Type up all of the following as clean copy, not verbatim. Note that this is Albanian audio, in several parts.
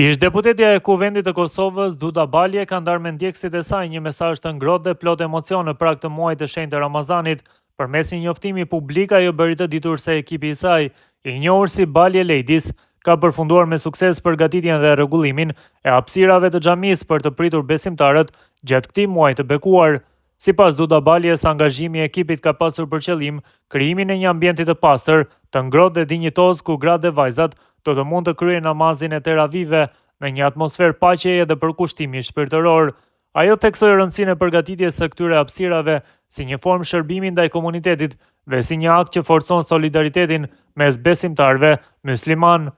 Ish deputetja e Kuvendit të Kosovës, Duda Balje, ka ndarë me ndjekësit e saj një mesazh të ngrohtë dhe plot emocion në prag të muajit të shenjtë të Ramazanit. Përmes një njoftimi publik, ajo bëri të ditur se ekipi i saj, i njohur si Balje Ladies, ka përfunduar me sukses përgatitjen dhe rregullimin e hapësirave të xhamisë për të pritur besimtarët gjatë këtij muaji të bekuar. Sipas Duda Baljes, angazhimi i ekipit ka pasur për qëllim krijimin e një ambienti të pastër, të ngrohtë dhe dinjitoz ku gratë dhe vajzat do të mund të kryejnë namazin e teravive në një atmosferë paqeje dhe përkushtimi shpirtëror. Ajo theksoi rëndësinë e përgatitjes së këtyre hapësirave si një formë shërbimi ndaj komunitetit dhe si një akt që forcon solidaritetin mes besimtarëve musliman.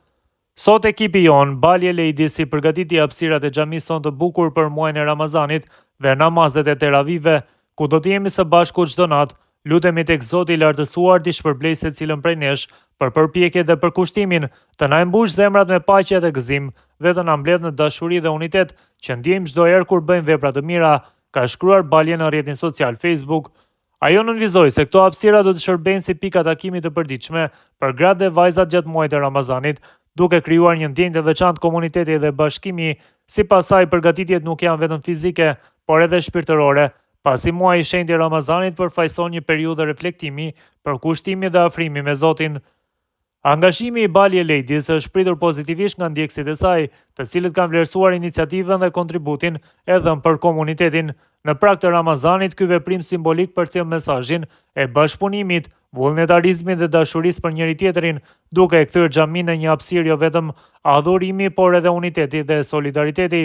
Sot ekipi jon, Balje Ladies, si përgatiti hapësirat e xhamisë son të bukur për muajin e Ramazanit dhe namazet e teravive, ku do të jemi së bashku çdo natë. Lutemi tek Zoti i lartësuar t'i shpërblej secilën prej nesh për përpjekjet dhe përkushtimin, të na mbush zemrat me paqe dhe gëzim dhe të na mbledh në dashuri dhe unitet që ndjejmë çdo herë kur bëjmë vepra të mira, ka shkruar Balje në rrjetin social Facebook. Ajo nënvizoi se këto hapësira do të shërbejnë si pika takimi të përditshme për gratë dhe vajzat gjatë muajit të Ramazanit, duke krijuar një ndjenjë të veçantë komuniteti dhe bashkimi. Sipas saj, përgatitjet nuk janë vetëm fizike, por edhe shpirtërore, pasi muaji i shenjtë i Ramazanit përfaqëson një periudhë reflektimi, përkushtimi dhe afrimi me Zotin. Angazhimi i Balje Ladies është pritur pozitivisht nga ndjekësit e saj, të cilët kanë vlerësuar iniciativën dhe kontributin e dhënë për komunitetin. Në prag të Ramazanit, ky veprim simbolik përcjell mesazhin e bashkëpunimit, vullnetarizmit dhe dashurisë për njëri tjetrin, duke e kthyer xhaminë në një hapësirë jo vetëm adhurimi, por edhe uniteti dhe solidariteti.